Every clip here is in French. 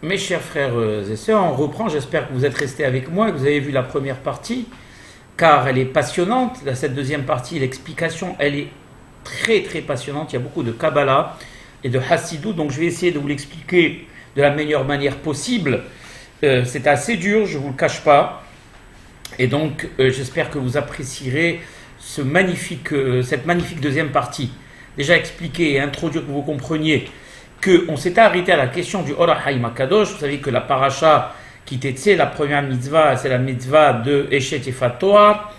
Mes chers frères et sœurs, on reprend. J'espère que vous êtes restés avec moi et que vous avez vu la première partie, car elle est passionnante. Cette deuxième partie, l'explication, elle est très très passionnante. Il y a beaucoup de Kabbalah et de Hassidut, donc je vais essayer de vous l'expliquer de la meilleure manière possible. C'est assez dur, je ne vous le cache pas. Et donc, j'espère que vous apprécierez cette magnifique deuxième partie. Déjà expliquer et introduire, que vous compreniez qu'on s'était arrêté à la question du Or HaChaim HaKadosh. Vous savez que la paracha qui était la première mitzvah, c'est la mitzvah de Eshet Yefat Toar,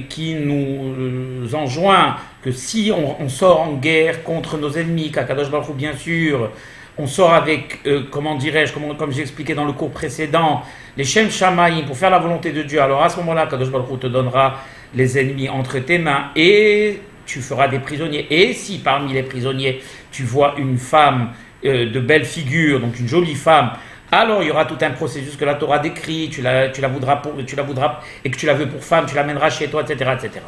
qui nous enjoint que si on sort en guerre contre nos ennemis, qu'Akadosh Baruch Hu, bien sûr, on sort avec, comme j'ai expliqué dans le cours précédent, les Shem Shamayim pour faire la volonté de Dieu. Alors à ce moment-là, Akadosh Baruch Hu te donnera les ennemis entre tes mains et tu feras des prisonniers. Et si parmi les prisonniers, tu vois une femme de belle figure, donc une jolie femme, alors il y aura tout un processus que la Torah décrit, tu la voudras et que tu la veux pour femme, tu l'amèneras chez toi, etc., etc.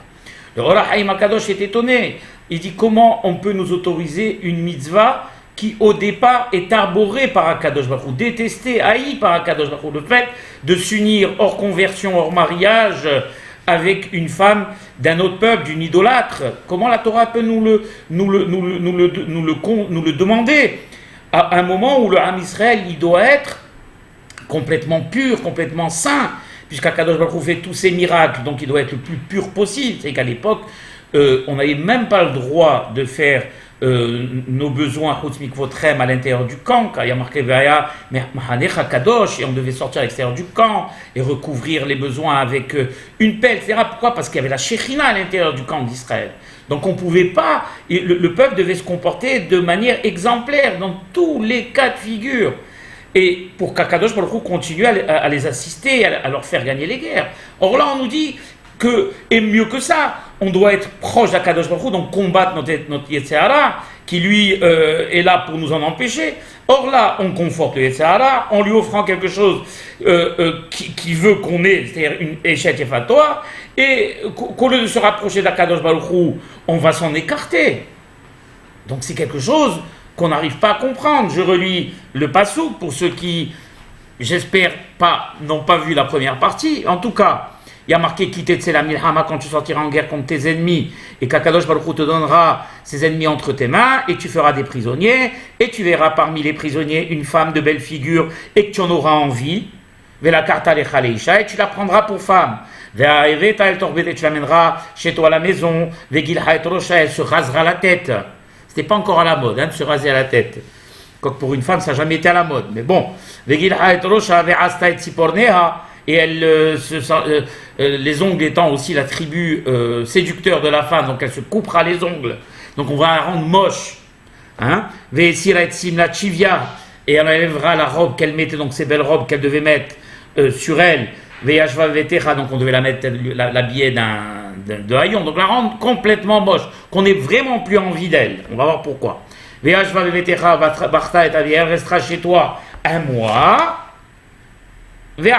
Le Or HaChaim HaKadosh est étonné. Il dit comment on peut nous autoriser une mitzvah qui au départ est arborée par Akadosh Baruch Hu, détestée, haïe par Akadosh Baruch Hu, le fait de s'unir hors conversion, hors mariage, avec une femme d'un autre peuple, d'une idolâtre. Comment la Torah peut nous le demander à un moment où le Ham Israël, il doit être complètement pur, complètement saint, puisqu'Akadosh Baruch Hu fait tous ces miracles, donc il doit être le plus pur possible. C'est qu'à l'époque, on n'avait même pas le droit de faire nos besoins chutz mikvotrem à l'intérieur du camp, car il y a marqué Ve'aya Mahanecha Kadosh, et on devait sortir à l'extérieur du camp et recouvrir les besoins avec une pelle, etc. Pourquoi ? Parce qu'il y avait la Shekhinah à l'intérieur du camp d'Israël. Donc on ne pouvait pas, le peuple devait se comporter de manière exemplaire dans tous les cas de figure. Et pour qu'Akadosh Baruch Hu continue à les assister, à leur faire gagner les guerres. Or là, on nous dit que, et mieux que ça, on doit être proche d'Akadosh Baruch Hu, donc combattre notre Yetzer Hara, qui lui est là pour nous en empêcher. Or là, on conforte le Yetzer Hara, en lui offrant quelque chose qui veut qu'on ait, c'est-à-dire une Eshet Yefat Toar, et qu'au lieu de se rapprocher d'Akadosh Baruch Hu, on va s'en écarter. Donc c'est quelque chose qu'on n'arrive pas à comprendre. Je relis le Passouk pour ceux qui, j'espère, n'ont pas vu la première partie. En tout cas, il y a marqué Kitetze la milhama, quand tu sortiras en guerre contre tes ennemis, et qu'Akadosh Baruch Hu te donnera ses ennemis entre tes mains, et tu feras des prisonniers, et tu verras parmi les prisonniers une femme de belle figure, et que tu en auras envie. Vela karta lecha leisha, et tu la prendras pour femme. Vea eveta el torbete, tu l'amèneras chez toi à la maison. Vegilha et rosha, elle se rasera la tête. C'était pas encore à la mode, de se raser à la tête. Quoique pour une femme, ça n'a jamais été à la mode. Mais bon, Vegilha et rosha, ve'asta et tziporneha, et elle les ongles étant aussi l'attribut séducteur de la femme, donc elle se coupera les ongles. Donc on va la rendre moche. Ve'esira et simla chivia, et elle enlèvera la robe qu'elle mettait, donc ces belles robes qu'elle devait mettre sur elle. Ve'yashva ve'techa, donc on devait l'habiller de haillon, donc la rendre complètement moche, qu'on n'ait vraiment plus envie d'elle. On va voir pourquoi. Ve'yashva ve'techa bachta et elle restera chez toi un mois. Et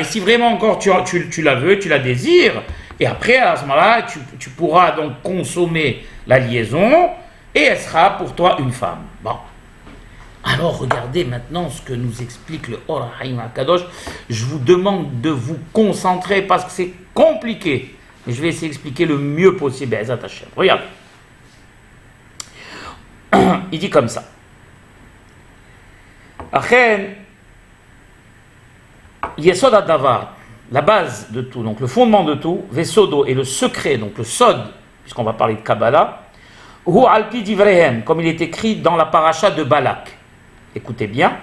si vraiment encore tu la veux, tu la désires, et après à ce moment-là, tu pourras donc consommer la liaison, et elle sera pour toi une femme. Bon. Alors regardez maintenant ce que nous explique le Or HaChaim HaKadosh. Je vous demande de vous concentrer parce que c'est compliqué. Mais je vais essayer d'expliquer le mieux possible. Regardez. Il dit comme ça. Achen Yesod Adavar, la base de tout, donc le fondement de tout, Vesodo, et le secret, donc le Sod, puisqu'on va parler de Kabbalah, Hu Alpi Divrehem, comme il est écrit dans la paracha de Balak. Écoutez bien.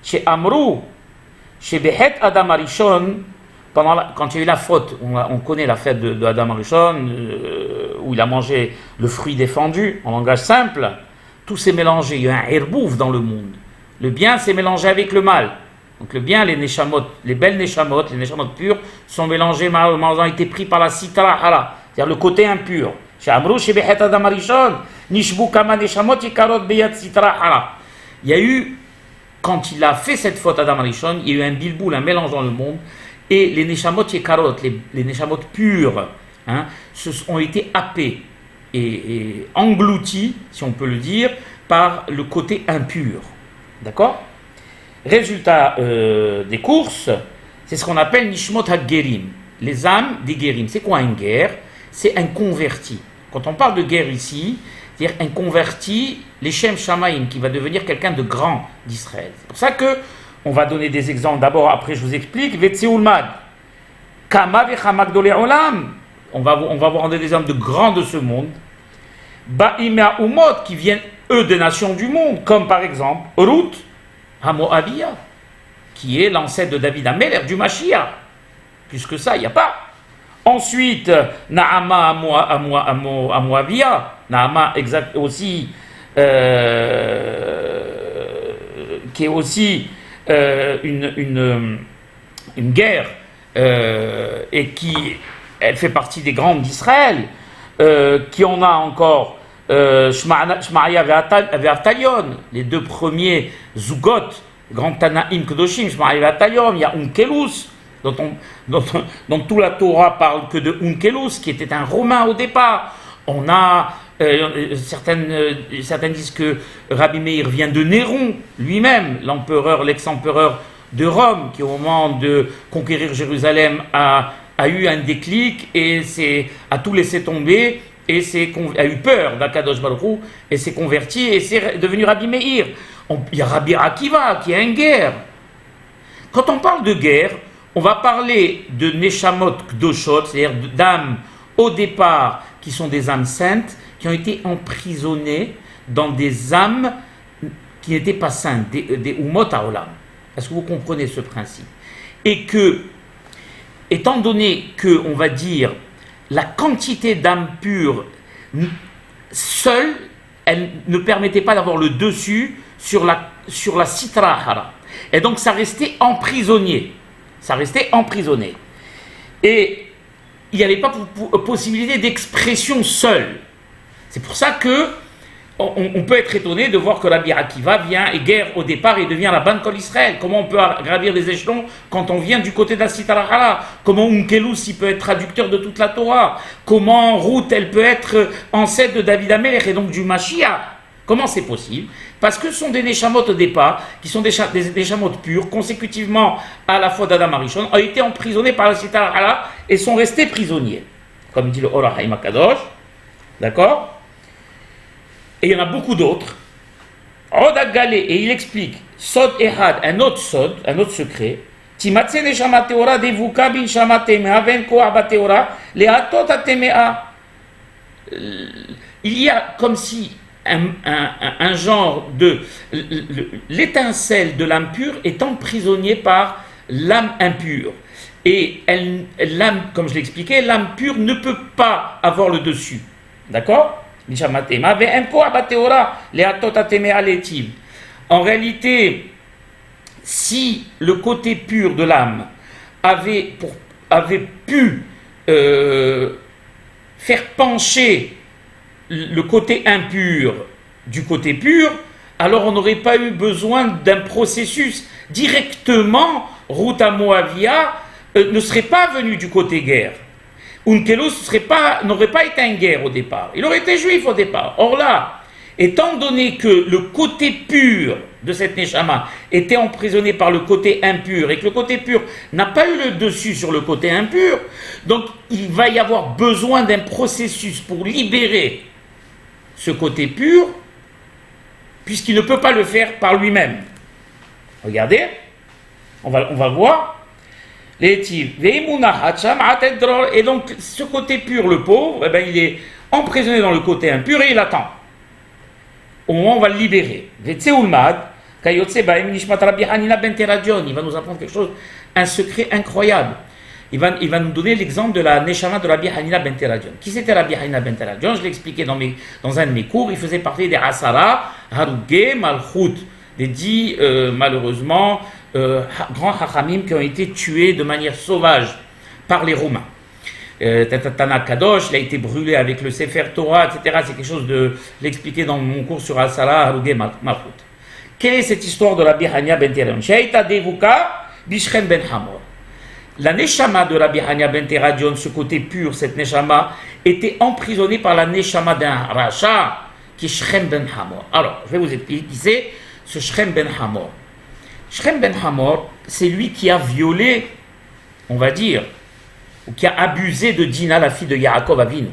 Chez Amrou, chez Behet Adam Arishon, quand il y a eu la faute, on connaît la fête de Adam Arishon, où il a mangé le fruit défendu, en langage simple, tout s'est mélangé, il y a un herbouf dans le monde. Le bien s'est mélangé avec le mal. Donc le bien, les neshamot, les belles neshamot, les neshamot pures, sont mélangés, malheureusement, ont été pris par la sitra hara, c'est-à-dire le côté impur. Chez Amrou, chez Behet Adam Arishon, nishbu kama neshamot yikarot beyat sitra hara. Il y a eu, quand il a fait cette faute Adam Arishon, il y a eu un bilboul, un mélange dans le monde, et les neshamot yikarot, les neshamot pures, ont été happés et engloutis, si on peut le dire, par le côté impur. D'accord? Résultat des courses, c'est ce qu'on appelle Nishmot HaGerim, les âmes des Gerim. C'est quoi un guerre? C'est un converti. Quand on parle de guerre ici, c'est-à-dire un converti, les Shem Shamaim, qui va devenir quelqu'un de grand d'Israël. C'est pour ça que on va donner des exemples d'abord, après je vous explique. Vetseulmad, Kama Vechamak Dole Olam. On va voir des exemples de grands de ce monde. Ba'imea Umot, qui viennent eux des nations du monde, comme par exemple Ruth Hamoavia, qui est l'ancêtre de David Améler, du Mashiach. Plus que ça, il n'y a pas. Ensuite, Naama Amoavia, Naama exact aussi, qui est aussi une guerre et qui elle fait partie des grandes d'Israël, qui en a encore Shmaïa et Avtalion, les deux premiers Zugot, grand Tanaïm Kedoshim, Shmaïa et Avtalion, il y a Unkelus, dont toute la Torah parle que de Unkelus, qui était un Romain au départ. On a certains disent que Rabbi Meir vient de Néron lui-même, l'empereur, l'ex-empereur de Rome, qui au moment de conquérir Jérusalem a eu un déclic et a tout laissé tomber et a eu peur d'Akadosh Baruch Hu et s'est converti et c'est devenu Rabbi Meir. Il y a Rabbi Akiva qui est en guerre. Quand on parle de guerre, on va parler de Neshamot Kdoshot, c'est-à-dire d'âmes au départ qui sont des âmes saintes, qui ont été emprisonnées dans des âmes qui n'étaient pas saintes, des Umot Haolam. Est-ce que vous comprenez ce principe? Et que, étant donné que, on va dire, la quantité d'âmes pures seule, elle ne permettait pas d'avoir le dessus sur la Sitra Hara. Et donc ça restait emprisonné. Et il n'y avait pas possibilité d'expression seule. C'est pour ça que on peut être étonné de voir que Rabbi Akiva vient et guerre au départ et devient la Ban Kol Israël. Comment on peut gravir les échelons quand on vient du côté de la Sitra Hara? Comment Unkelus il peut être traducteur de toute la Torah? Comment Ruth elle peut être ancêtre de David Amelech et donc du Mashiach? Comment c'est possible? Parce que ce sont des Neshamot au départ, qui sont des Neshamot purs, consécutivement à la foi d'Adam Arishon, ont été emprisonnés par la Sitra Hara et sont restés prisonniers. Comme dit le Or HaChaim HaKadosh, d'accord? Et il y en a beaucoup d'autres. Od Galé, et il explique, Sod Ehad, un autre secret, Timatse Neshama Teora Devuka bin Shama Temea Venko Abba Teora Leatot Atemea. Il y a comme si un genre de l'étincelle de l'âme pure est emprisonnée par l'âme impure. Et l'âme, comme je l'expliquais, l'âme pure ne peut pas avoir le dessus. D'accord? En réalité, si le côté pur de l'âme avait pu faire pencher le côté impur du côté pur, alors on n'aurait pas eu besoin d'un processus. Directement, Ruth Moavia ne serait pas venu du côté guerre. Unkelus n'aurait pas été en guerre au départ. Il aurait été juif au départ. Or là, étant donné que le côté pur de cette Neshama était emprisonné par le côté impur et que le côté pur n'a pas eu le dessus sur le côté impur, donc il va y avoir besoin d'un processus pour libérer ce côté pur, puisqu'il ne peut pas le faire par lui-même. Regardez, on va voir. Et donc ce côté pur, le pauvre, il est emprisonné dans le côté impur et il attend. Au moment où on va le libérer. Il va nous apprendre quelque chose, un secret incroyable. Il va nous donner l'exemple de la Neshama de Rabbi Hanina ben Teradion. Qui c'était Rabbi Hanina ben Teradion? Je l'ai expliqué dans un de mes cours. Il faisait partie des Asara, Harugé, Malchut, des 10, malheureusement, grands Hachamim qui ont été tués de manière sauvage par les Romains. Tana Kadosh, il a été brûlé avec le Sefer Torah, etc. C'est quelque chose de l'expliquer dans mon cours sur Asara, Harugé, Malchut. Quelle est cette histoire de Rabbi Hanina ben Teradion? Sheita Devuka, Bishchen ben Hamor. La Neshama de Rabbi Hanina ben Teradion, ce côté pur, cette Neshama, était emprisonnée par la Neshama d'un Racha, qui est Shrem ben Hamor. Alors, je vais vous expliquer qui c'est. ce Shrem ben Hamor. Shrem ben Hamor, c'est lui qui a violé, on va dire, ou qui a abusé de Dina, la fille de Yaakov Avinu.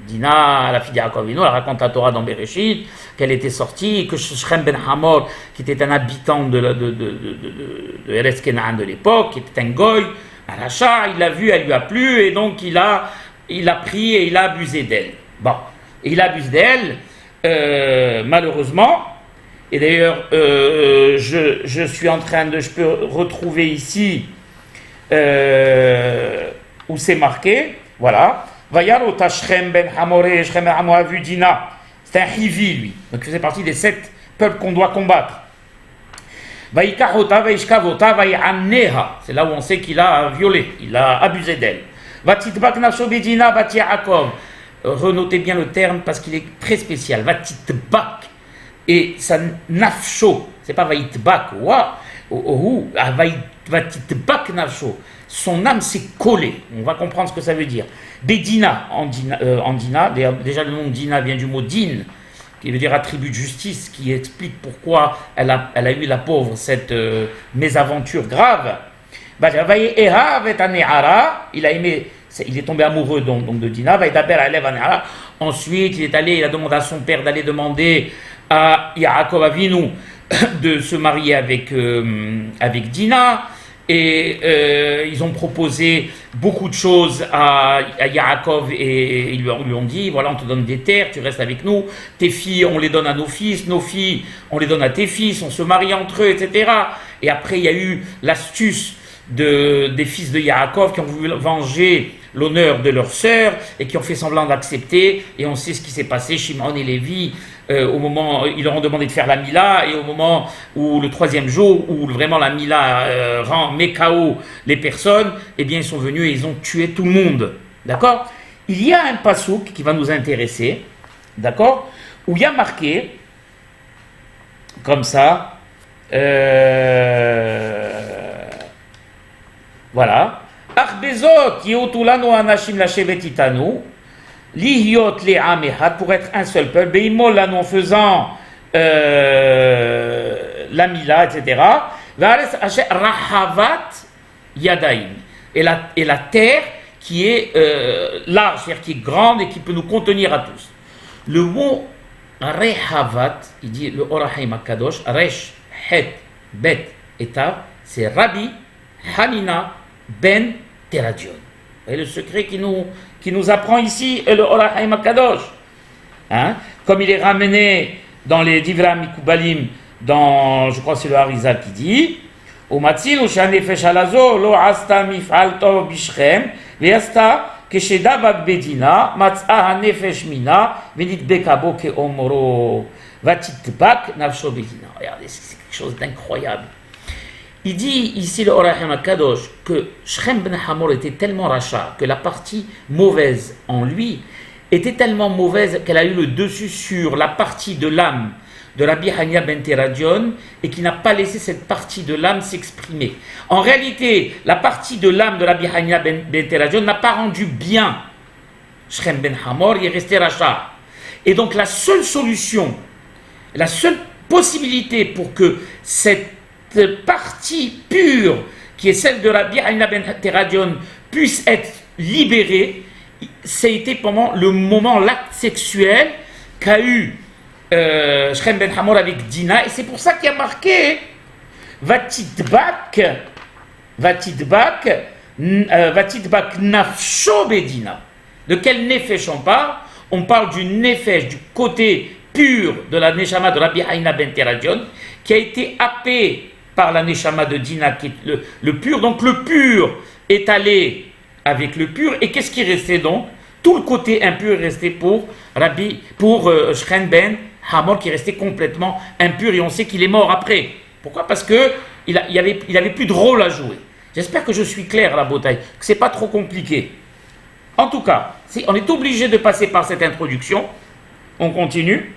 Dina, la fille de Yaakov Avinu, elle raconte la Torah dans Bereshit, qu'elle était sortie, et que Shrem ben Hamor, qui était un habitant de Eretz Kenaan de l'époque, qui était un goy, un rachat, il l'a vu, elle lui a plu, et donc il a pris et il a abusé d'elle. Bon, et il abuse d'elle, malheureusement, et d'ailleurs, je suis en train de, je peux retrouver ici où c'est marqué, voilà, Vayarota Shrem ben Hamoré, Shrem ben Hamor a vu Dina, c'est un Hivi lui, donc il faisait partie des 7 peuples qu'on doit combattre. Vaïkarota, Vaïshkavota, Vaïaneha, c'est là où on sait qu'il a violé, il a abusé d'elle. Vatitbak nafsho bedina, Vati Yaakov, renotez bien le terme parce qu'il est très spécial, Vatitbak, et ça nafsho, c'est pas Vaïtbak, Vatitbak nafsho, son âme s'est collée, on va comprendre ce que ça veut dire. Bedina, en Dina, déjà le nom de Dina vient du mot din, qui veut dire attribut de justice, qui explique pourquoi elle a eu la pauvre cette mésaventure grave. Il a aimé, il est tombé amoureux donc de Dina. Ensuite, il est allé, il a demandé à son père d'aller demander à Yaakov Avinu de se marier avec Dina. Et ils ont proposé beaucoup de choses à Yaakov et ils lui ont dit, voilà, on te donne des terres, tu restes avec nous, tes filles, on les donne à nos fils, nos filles, on les donne à tes fils, on se marie entre eux, etc. Et après, il y a eu l'astuce des fils de Yaakov qui ont voulu venger l'honneur de leur sœur et qui ont fait semblant d'accepter, et on sait ce qui s'est passé. Shimon et Lévi, au moment, ils leur ont demandé de faire la Mila, et au moment où le 3e jour, où vraiment la Mila met KO les personnes, eh bien ils sont venus et ils ont tué tout le monde, d'accord. Il y a un pasouk qui va nous intéresser, d'accord, où il y a marqué, comme ça, voilà, Achbezot yotulanu anashim lashevet itanu, lihiot le'am echad, pour être un seul peuple, beimol lanu, en faisant la mila, etc. Va'aretz asher rahavat yadaim, et la terre qui est large, c'est-à-dire qui est grande et qui peut nous contenir à tous. Le mot rehavat, il dit le Or HaChaim HaKadosh, resh, het, bet et tav, c'est Rabbi Hanina ben Teradion. Et le secret qui nous apprend ici est le Or HaChaim HaKadosh. Comme il est ramené dans les Divrei Mikoubalim, dans, je crois que c'est le Harizal qui dit, O matzilu shanefesh halazo lo asta mifal tov bishchem ve'asta keshedabak bedina matzah hanefesh mina venitbekabo keomoro vatitbak nafsho bedina. Regardez, c'est quelque chose d'incroyable. Il dit ici le Or HaChaim HaKadosh que Shrem ben Hamor était tellement rachat que la partie mauvaise en lui était tellement mauvaise qu'elle a eu le dessus sur la partie de l'âme de Rabbi Hanina ben Teradion et qui n'a pas laissé cette partie de l'âme s'exprimer. En réalité, la partie de l'âme de Rabbi Hanina ben Teradion n'a pas rendu bien Shrem ben Hamor, il est resté rachat. Et donc la seule solution, la seule possibilité pour que cette partie pure, qui est celle de Rabbi Hanina ben Teradion, puisse être libérée, c'était pendant le moment, l'acte sexuel qu'a eu Shrem ben Hamor avec Dina, et c'est pour ça qu'il y a marqué Vatitbak nafsho bedina. De quel nefesh on parle? On parle du nefesh, du côté pur de la neshama de Rabbi Hanina ben Teradion, qui a été happé par la neshama de Dina, qui est le pur. Donc le pur est allé avec le pur, et qu'est-ce qui restait donc? Tout le côté impur est resté pour Shrem ben Hamor, qui est resté complètement impur, et on sait qu'il est mort après. Pourquoi? Parce que il avait plus de rôle à jouer. J'espère que je suis clair à la bataille, que c'est pas trop compliqué. En tout cas, on est obligé de passer par cette introduction. On continue.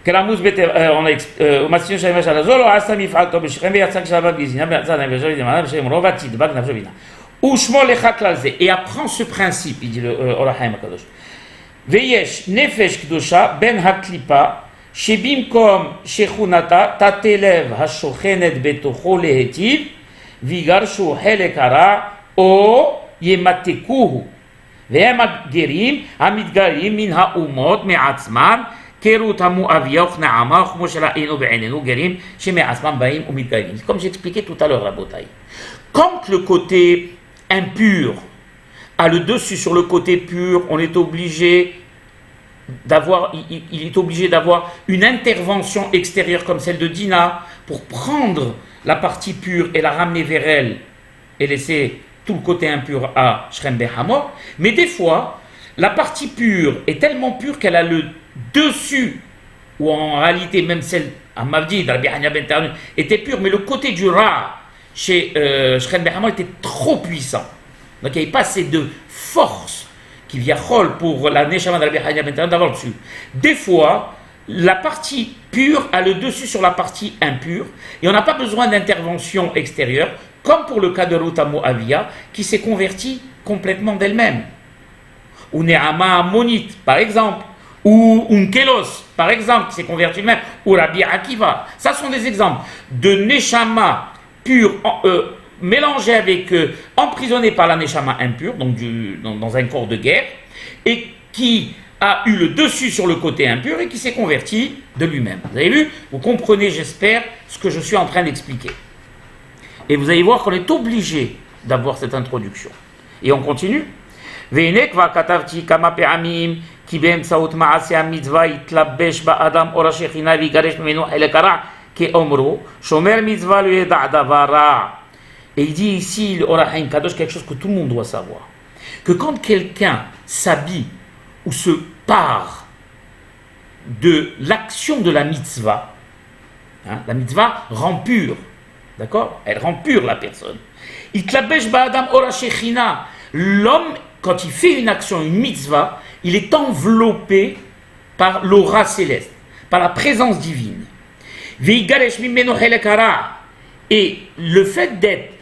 On a et apprend ce principe, il dit le Or HaChaim HaKadosh. Veyesh nefesh kdosha ben haklipa שבמקום שכונתה תתלב השוכנת בתוכו להיטיב ויגרשו חלק הרע או ימתקוהו והם הגרים המתגרים מן האומות מעצמם כרות המואביה וכנעמה כמו שראינו בעינינו גרים שמעצמם באים ומתגרים. Comme j'expliquais tout à l'heure, רבותיי, quand le côté impur a le dessus sur le côté pur, on est obligé il est obligé d'avoir une intervention extérieure comme celle de Dina pour prendre la partie pure et la ramener vers elle et laisser tout le côté impur à Shrem Ben Hamor. Mais des fois, la partie pure est tellement pure qu'elle a le dessus, ou en réalité même celle à Mavdi, Rabbi Hania Ben Tarnun, était pure, mais le côté du Ra chez Shrem Ben Hamor était trop puissant. Donc il n'y avait pas assez de force qui vient Chol pour la Neshama de Rabbi Hania Ben Tarnun d'avoir le dessus. Des fois, la partie pure a le dessus sur la partie impure, et on n'a pas besoin d'intervention extérieure, comme pour le cas de Ruth Moavia, qui s'est convertie complètement d'elle-même. Ou Ne'ama Monite, par exemple, ou Unkelos, par exemple, qui s'est converti elle-même, ou Rabbi Akiva. Ça sont des exemples de Neshama pure, mélangée avec, emprisonnée par la Neshama impure, donc dans un corps de guerre, et qui a eu le dessus sur le côté impur et qui s'est converti de lui-même. Vous avez vu? Vous comprenez, j'espère, ce que je suis en train d'expliquer. Et vous allez voir qu'on est obligé d'avoir cette introduction. Et on continue. והנה כבר כתבתי כמה פעמים כי באמצעות מעשה המצווה יתלבש באדם אור השכינה ויגרש ממנו חלק הרע כאומרו שומר מצווה לא ידע דבר רע. Et il dit ici le Or HaChaim Kadosh quelque chose que tout le monde doit savoir, que quand quelqu'un s'habille ou se pare de l'action de la mitzvah, la mitzvah rend pure, d'accord, elle rend pure la personne. Itlabesh ba'adam or hashechina, l'homme quand il fait une action, une mitzvah, il est enveloppé par l'aura céleste, par la présence divine. Veigaresh mimeno chelek hara, et le fait d'être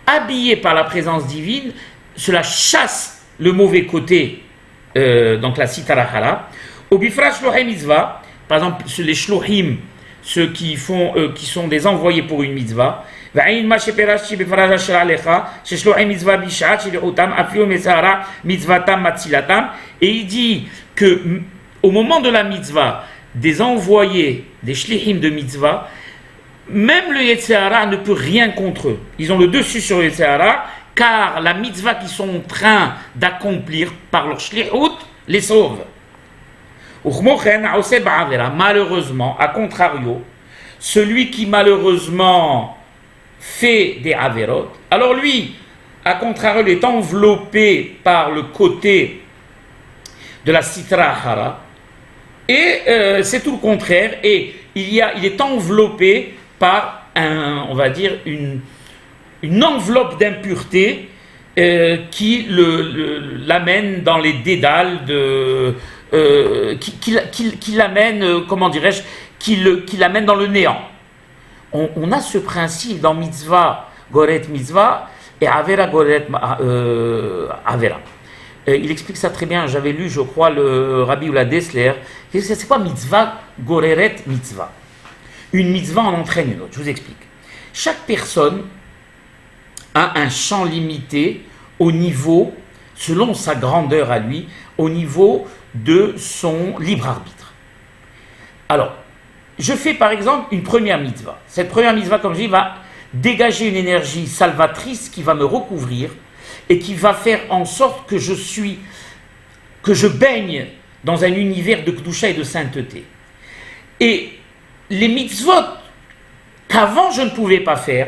habillé par la présence divine, cela chasse le mauvais côté, donc la sitara hara. Obifra shlohem mitzvah, par exemple les shlohim, ceux qui sont des envoyés pour une mitzvah. Et il dit que au moment de la mitzvah, des envoyés, des shlichim de mitzvah, même le Yetzer Hara ne peut rien contre eux. Ils ont le dessus sur le Yetzer Hara, car la mitzvah qu'ils sont en train d'accomplir par leur shlichut les sauve. Malheureusement, à contrario, celui qui malheureusement fait des averot, alors lui, à contrario, il est enveloppé par le côté de la sitra hara, et c'est tout le contraire, et il est enveloppé par on va dire une enveloppe d'impureté qui l'amène dans les dédales qui l'amène, comment dirais-je, qui l'amène dans le néant. On a ce principe dans mitzvah, goret mitzvah, et avera goret avera. Il explique ça très bien. J'avais lu, je crois, le Rabbi Oula Dessler. C'est quoi mitzvah, goreret mitzvah? Une mitzvah en entraîne une autre. Je vous explique. Chaque personne a un champ limité au niveau, selon sa grandeur à lui, au niveau de son libre arbitre. Alors, je fais par exemple une première mitzvah. Cette première mitzvah, comme je dis, va dégager une énergie salvatrice qui va me recouvrir et qui va faire en sorte que je baigne dans un univers de kedusha et de sainteté. Et les mitzvot qu'avant je ne pouvais pas faire,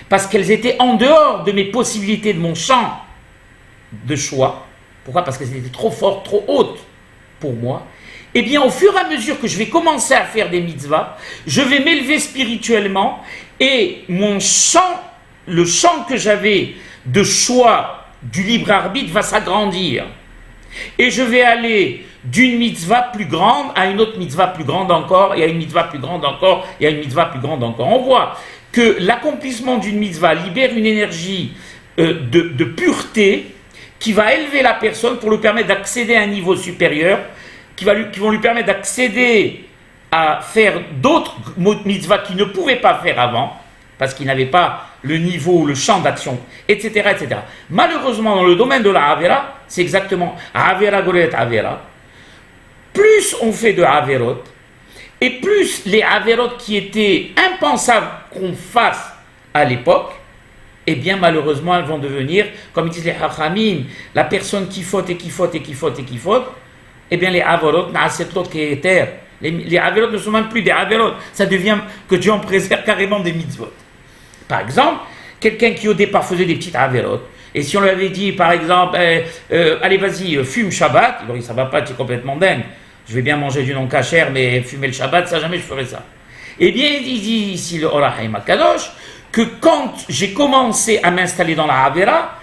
parce qu'elles étaient en dehors de mes possibilités, de mon champ de choix. Pourquoi? Parce qu'elles étaient trop fortes, trop hautes pour moi. Eh bien, au fur et à mesure que je vais commencer à faire des mitzvahs, je vais m'élever spirituellement et mon champ, le champ que j'avais de choix du libre arbitre va s'agrandir. Et je vais aller d'une mitzvah plus grande à une autre mitzvah plus grande encore, et à une mitzvah plus grande encore, et à une mitzvah plus grande encore. On voit que l'accomplissement d'une mitzvah libère une énergie de pureté qui va élever la personne pour lui permettre d'accéder à un niveau supérieur, qui vont lui permettre d'accéder à faire d'autres mitzvahs qu'ils ne pouvaient pas faire avant, parce qu'ils n'avaient pas le niveau, le champ d'action, etc., etc. Malheureusement, dans le domaine de la Avera, c'est exactement Avera Goret Avera. Plus on fait de Averot, et plus les Averot qui étaient impensables qu'on fasse à l'époque, eh bien malheureusement elles vont devenir, comme disent les Hachamim, la personne qui faute et qui faute et qui faute et qui faute, eh bien les Averot, les Averot ne sont même plus des Averot, ça devient que Dieu en préserve carrément des mitzvot. Par exemple, quelqu'un qui au départ faisait des petites Averot, et si on lui avait dit par exemple, allez vas-y, fume Shabbat, il aurait dit ça va pas, tu es complètement dingue, je vais bien manger du non kasher, mais fumer le Shabbat, ça jamais je ferai ça. Eh bien il dit ici le Or HaChaim HaKadosh, que quand j'ai commencé à m'installer dans la Avera,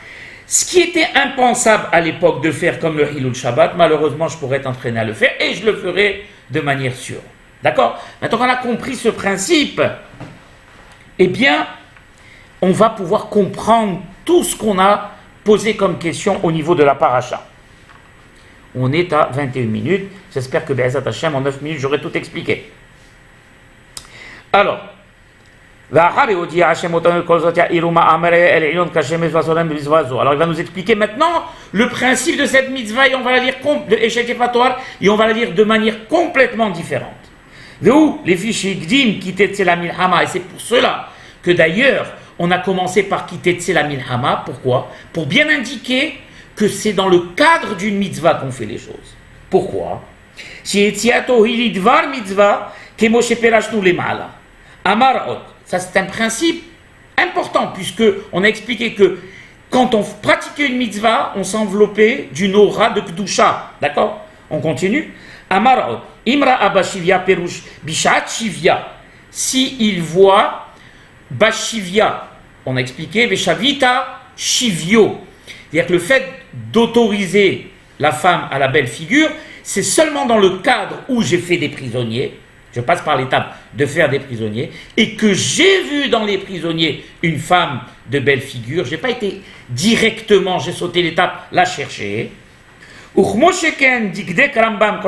ce qui était impensable à l'époque de faire comme le Hilul Shabbat, malheureusement je pourrais être entraîné à le faire, et je le ferai de manière sûre. D'accord? Maintenant qu'on a compris ce principe, eh bien, on va pouvoir comprendre tout ce qu'on a posé comme question au niveau de la paracha. On est à 21 minutes, j'espère que Be'ezat Hashem, en 9 minutes, j'aurai tout expliqué. Alors, alors il va nous expliquer maintenant le principe de cette mitzvah et on va la lire et on va la lire de manière complètement différente. Les fichiers Gdim quitter Tsela Milhama, et c'est pour cela que d'ailleurs on a commencé par quitter Tsela Milhama. Pourquoi? Pour bien indiquer que c'est dans le cadre d'une mitzvah qu'on fait les choses. Pourquoi? Ça, c'est un principe important, puisqu'on a expliqué que quand on pratiquait une mitzvah, on s'enveloppait d'une aura de Kedusha. D'accord? On continue. Amarot. Imra abashivya perush bishat shivya. Si il voit bashivya, on a expliqué veshavita shivyo. C'est-à-dire que le fait d'autoriser la femme à la belle figure, c'est seulement dans le cadre où j'ai fait des prisonniers. Je passe par l'étape de faire des prisonniers, et que j'ai vu dans les prisonniers une femme de belle figure, je n'ai pas été directement, j'ai sauté l'étape, la chercher. Comme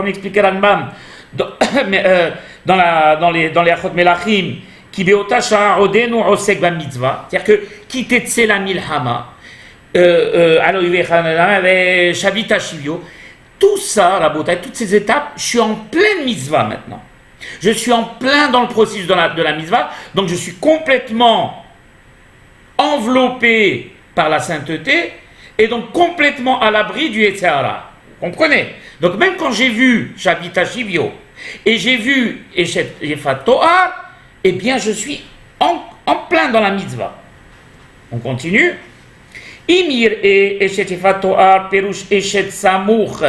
expliquait Rambam dans les Achot Melachim, c'est-à-dire que quitter Tsela Milhama, Shavita Shivyo, tout ça, Rabotai, toutes ces étapes, je suis en pleine mitzvah maintenant. Je suis en plein dans le processus de la mitzvah, donc je suis complètement enveloppé par la sainteté et donc complètement à l'abri du Yetzer Hara. Vous comprenez? Donc même quand j'ai vu Shavita Shivyo et j'ai vu Eshet Yefat Tohar, eh bien je suis en plein dans la mitzvah. On continue. Imir et Eshet Yefat Tohar Perush Eshet Samouch.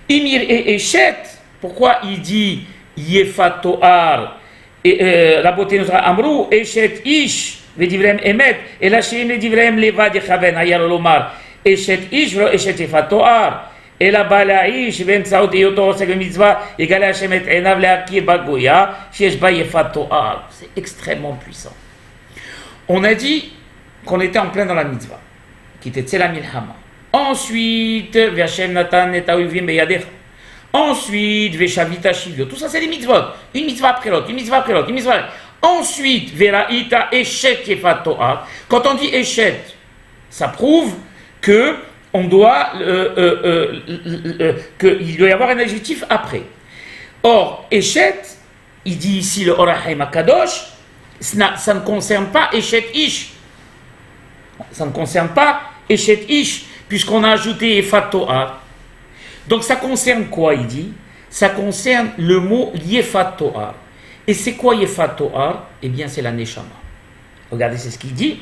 Imir et Eshet, pourquoi il dit Yefat Tohar, la beauté nous a amrou, Eshet Ish, vedivrem emet, et la Shem vedivrem levad yechaven, hayal lomar, Eshet Ish, velo Eshet Yefat Tohar, et la bala Ish, ben saout et yotor, c'est une mitzvah, et gala Hashem et enav leakir bagoya, shesh ba Yefat Tohar. C'est extrêmement puissant. On a dit qu'on était en plein dans la mitzvah, qui était Tsela Milhama. Ensuite, V'Hashem Natan et Tauvim beyadecha. Ensuite, Veshavita Shivyo. Tout ça, c'est des mitzvot. Une mitzvah après l'autre, une mitzvah après l'autre, une mitzvah après l'autre. Ensuite, Veraita Eshet Yefat Tohar. Quand on dit Eshet, ça prouve que on doit, qu'il doit y avoir un adjectif après. Or, Eshet, il dit ici le Or HaChaim HaKadosh, ça ne concerne pas Eshet Ish. Ça ne concerne pas Eshet Ish, puisqu'on a ajouté Yefat Tohar. Donc ça concerne quoi, il dit? Ça concerne le mot Yefat Tohar. Et c'est quoi Yefat Tohar? Eh bien c'est la Neshama. Regardez, c'est ce qu'il dit.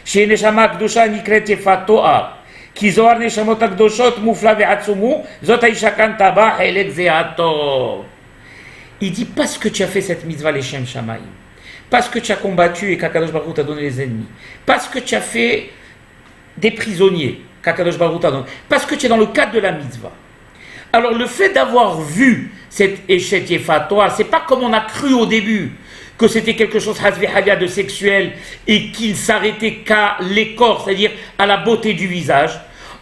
Chez Neshama Kdosha Nikret Yefat Tohar. Ki Zohar Neshamot Akdoshot Mufla Ve'atsumu Zot Haishakan Taba Helek Zeato. Il dit parce que tu as fait cette mitzvah Leshem Shamaim, parce que tu as combattu et qu'Akadosh Baruch Hu t'a donné les ennemis, parce que tu as fait des prisonniers qu'Akadosh Baruch Hu t'a donné, parce que tu es dans le cadre de la mitzvah. Alors le fait d'avoir vu cette Eshet Yefat Tohar, c'est pas comme on a cru au début, que c'était quelque chose de sexuel et qu'il s'arrêtait qu'à l'écorce, c'est-à-dire à la beauté du visage.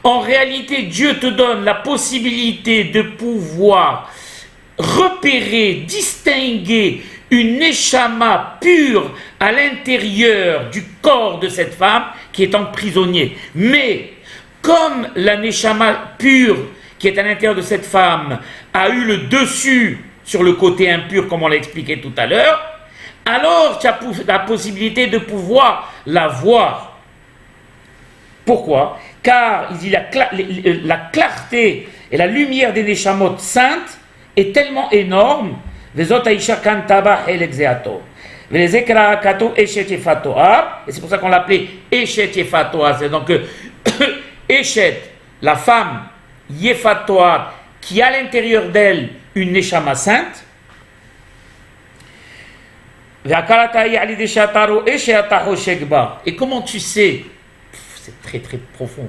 En réalité, Dieu te donne la possibilité de pouvoir repérer, distinguer une neshama pure à l'intérieur du corps de cette femme qui est emprisonnée. Mais comme la neshama pure qui est à l'intérieur de cette femme a eu le dessus sur le côté impur, comme on l'a expliqué tout à l'heure, alors tu as la possibilité de pouvoir la voir. Pourquoi? Car il dit la clarté et la lumière des neshamot saintes est tellement énorme. Et c'est pour ça qu'on l'appelait Eshet Yefatoa. C'est donc Eshet, la femme Yefatoa, qui a à l'intérieur d'elle une neshama sainte. Et comment tu sais? C'est très très profond.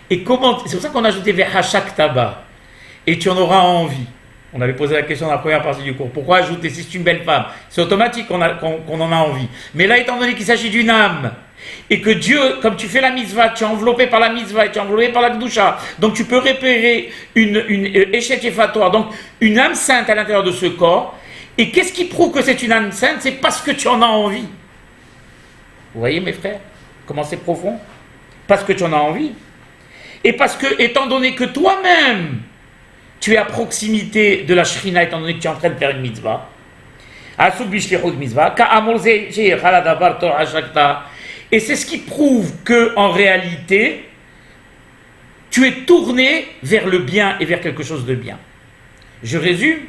Et comment? C'est pour ça qu'on a ajouté Vehashak Taba. Et tu en auras envie. On avait posé la question dans la première partie du cours. Pourquoi ajouter si c'est une belle femme? C'est automatique qu'on en a envie. Mais là, étant donné qu'il s'agit d'une âme, et que Dieu, comme tu fais la mitzvah, tu es enveloppé par la mitzvah et tu es enveloppé par la Kedusha, donc tu peux repérer une Eshet Yefatoa, donc une âme sainte à l'intérieur de ce corps. Et qu'est-ce qui prouve que c'est une âme sainte? C'est parce que tu en as envie. Vous voyez, mes frères, comment c'est profond? Parce que tu en as envie. Et parce que, étant donné que toi-même, tu es à proximité de la Shrina, étant donné que tu es en train de faire une mitzvah, et c'est ce qui prouve que, en réalité, tu es tourné vers le bien et vers quelque chose de bien. Je résume.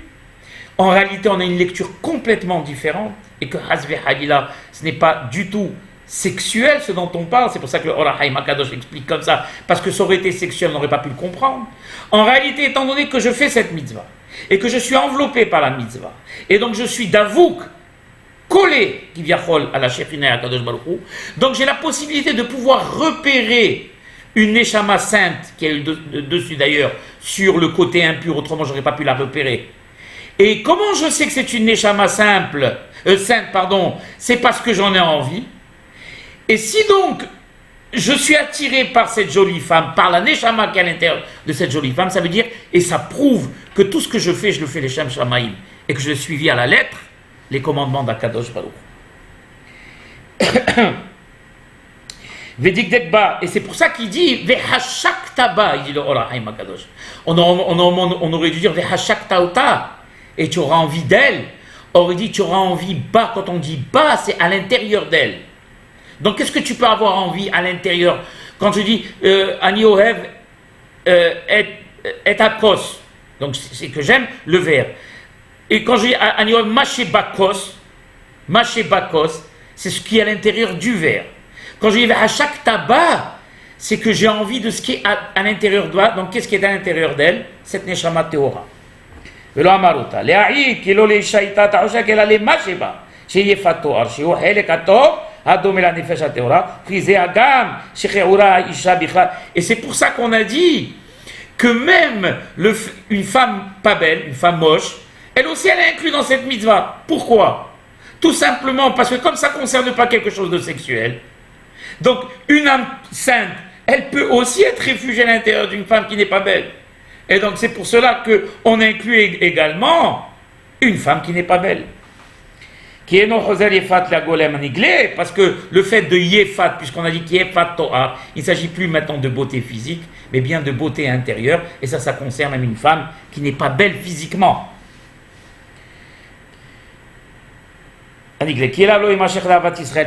En réalité, on a une lecture complètement différente et que Hasve Halila, ce n'est pas du tout sexuel ce dont on parle. C'est pour ça que le Or HaChaim HaKadosh explique comme ça, parce que ça aurait été sexuel, on n'aurait pas pu le comprendre. En réalité, étant donné que je fais cette mitzvah et que je suis enveloppé par la mitzvah, et donc je suis d'avouk, collé, qui vient à la Shekhinah HaKadosh Baruch Hu, donc j'ai la possibilité de pouvoir repérer une neshama sainte, qui a eu dessus d'ailleurs, sur le côté impur, autrement j'aurais pas pu la repérer. Et comment je sais que c'est une neshama sainte, c'est parce que j'en ai envie. Et si donc je suis attiré par cette jolie femme, par la neshama qui est à l'intérieur de cette jolie femme, ça veut dire, et ça prouve que tout ce que je fais, je le fais les Shem Shamaïm, et que je suivi à la lettre les commandements d'Akadosh Baruch. Vedik Dekba, et c'est pour ça qu'il dit Vehashak Taba, il dit le Or HaChaim HaKadosh. On aurait dû dire Vehashak Taota. Et tu auras envie d'elle. Or, il dit, tu auras envie bas. Quand on dit bas, c'est à l'intérieur d'elle. Donc, qu'est-ce que tu peux avoir envie à l'intérieur? Quand je dis Ani Ohev et Akos, donc c'est que j'aime le verbe. Et quand je dis Ani Ohev Mashebakos, c'est ce qui est à l'intérieur du verbe. Quand je dis à chaque tabac, c'est que j'ai envie de ce qui est à l'intérieur d'elle. Donc, qu'est-ce qui est à l'intérieur d'elle? Cette Neshama Teora. ולא אמר אותה, להעיד כי לא לאישה איתה תעושק אלא למה שבה, שיהיה תואר, שהוא חלק הטוב הדומה לנפש הטהורה, כי זה הגם שכעורה האישה בכלל. Et c'est pour ça qu'on a dit que même une femme pas belle, une femme moche, elle aussi elle est inclue dans cette mitzvah. Pourquoi? Tout simplement parce que comme ça ne concerne pas quelque chose de sexuel, donc une âme sainte, elle peut aussi être réfugiée à l'intérieur d'une femme qui n'est pas belle. Et donc c'est pour cela qu'on inclut également une femme qui n'est pas belle. Parce que le fait de yefat, puisqu'on a dit yefat to'ar, il ne s'agit plus maintenant de beauté physique, mais bien de beauté intérieure, et ça concerne même une femme qui n'est pas belle physiquement.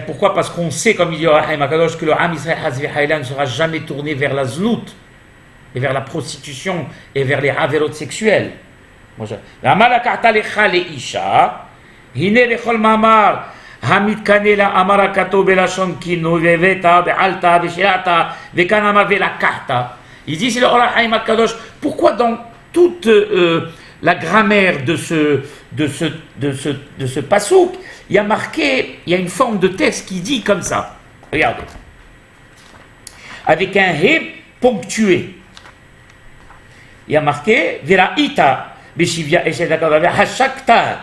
Pourquoi? Parce qu'on sait, comme il dit Or HaChaim HaKadosh, que le Ham Israël ne sera jamais tourné vers la znout, et vers la prostitution, et vers les averot sexuels. Il dit, c'est le Or HaChaim HaKadosh, pourquoi dans toute la grammaire de ce pasouk, il y a marqué, il y a une forme de texte qui dit comme ça. Regardez. Avec un hé ponctué. Il y a marqué Veraita Beshivia Eshedakava Hashakta,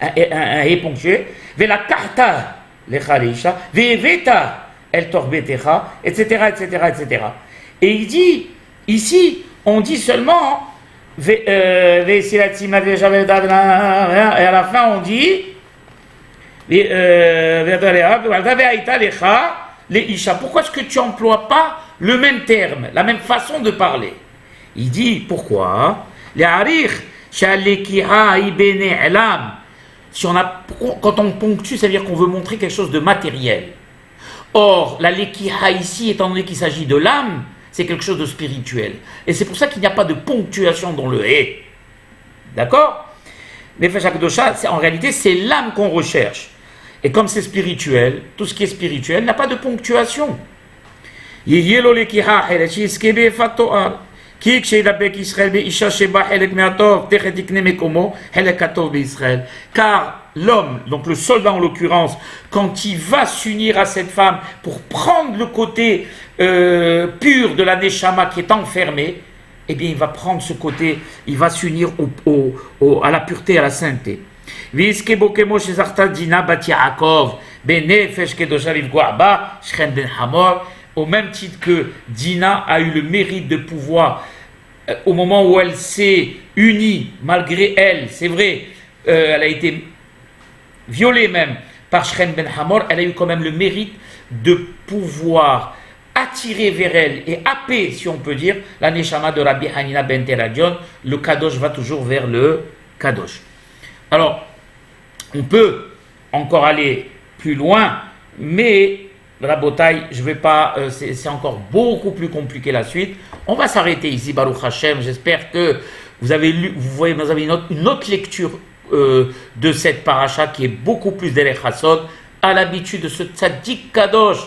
un hé ponctué, Vela Karta Lechareisha, Veveta El Torbetecha, etc., etc., etc. Et il dit, ici, on dit seulement et à la fin on dit pourquoi est-ce que tu n'emploies pas le même terme, la même façon de parler? Il dit pourquoi? Si quand on ponctue, ça veut dire qu'on veut montrer quelque chose de matériel. Or, la lekiha ici, étant donné qu'il s'agit de l'âme, c'est quelque chose de spirituel. Et c'est pour ça qu'il n'y a pas de ponctuation dans le hé. D'accord? Nefesh HaKadosha, en réalité, c'est l'âme qu'on recherche. Et comme c'est spirituel, tout ce qui est spirituel n'a pas de ponctuation. Car l'homme, donc le soldat en l'occurrence, quand il va s'unir à cette femme pour prendre le côté pur de la neshama qui est enfermée, eh bien il va prendre ce côté, il va s'unir à la pureté, à la sainteté. Au même titre que Dina a eu le mérite de pouvoir, au moment où elle s'est unie, malgré elle, c'est vrai, elle a été violée même par Shechem ben Hamor, elle a eu quand même le mérite de pouvoir attirer vers elle et happer, si on peut dire, la Neshama de Rabbi Hanina ben Teradion. Le Kadosh va toujours vers le Kadosh. Alors, on peut encore aller plus loin, mais la bataille, je vais pas, c'est encore beaucoup plus compliqué la suite. On va s'arrêter ici, Baruch Hashem. J'espère que vous avez lu, vous avez une autre lecture de cette paracha qui est beaucoup plus Derech Hasod, à l'habitude de ce tzaddik kadosh,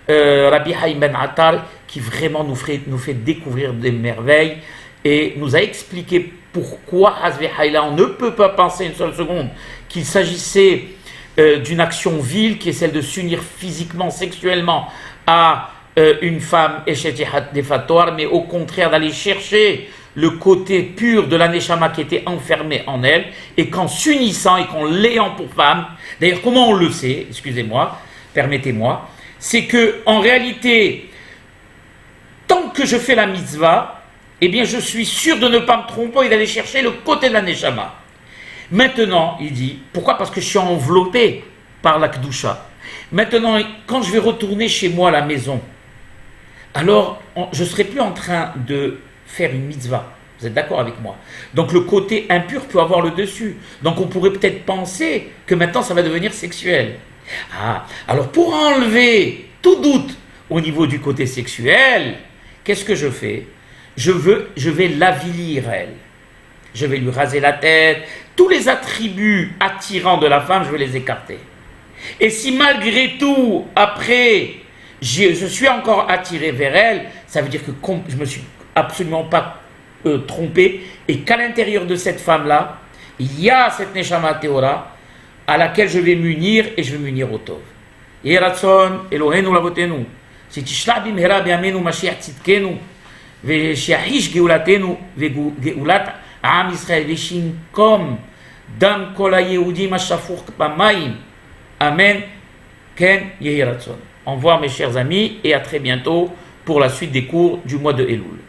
Rabbi Haim ben Attal, qui vraiment nous fait découvrir des merveilles et nous a expliqué pourquoi on ne peut pas penser une seule seconde qu'il s'agissait d'une action vile qui est celle de s'unir physiquement, sexuellement à une femme échetéhatéfatoire, mais au contraire d'aller chercher le côté pur de la neshama qui était enfermée en elle, et qu'en s'unissant et qu'en l'ayant pour femme, d'ailleurs comment on le sait, excusez-moi, permettez-moi, c'est que en réalité, tant que je fais la mitzvah, eh bien je suis sûr de ne pas me tromper et d'aller chercher le côté de la neshama. Maintenant, il dit, pourquoi? Parce que je suis enveloppé par la Kedusha. Maintenant, quand je vais retourner chez moi à la maison, alors je ne serai plus en train de faire une mitzvah. Vous êtes d'accord avec moi? Donc le côté impur peut avoir le dessus. Donc on pourrait peut-être penser que maintenant ça va devenir sexuel. Ah, alors pour enlever tout doute au niveau du côté sexuel, qu'est-ce que je fais? Je vais l'avilir elle. Je vais lui raser la tête. Tous les attributs attirants de la femme, je vais les écarter. Et si malgré tout, après, je suis encore attiré vers elle, ça veut dire que je me suis absolument pas trompé et qu'à l'intérieur de cette femme-là, il y a cette Neshama Teora à laquelle je vais m'unir et je vais m'unir au Tov. Yehi Ratzon Eloheinu Lavotenu, Shetishlach bimhera b'yameinu Mashiach tzidkenu, Veshiahish geulatenu vegeulat Am Israël Veshinkom Dam Kol HaYehudim HaShafur B'Mayim. Amen. Ken Yehi Ratzon. Au revoir mes chers amis et à très bientôt pour la suite des cours du mois de Elul.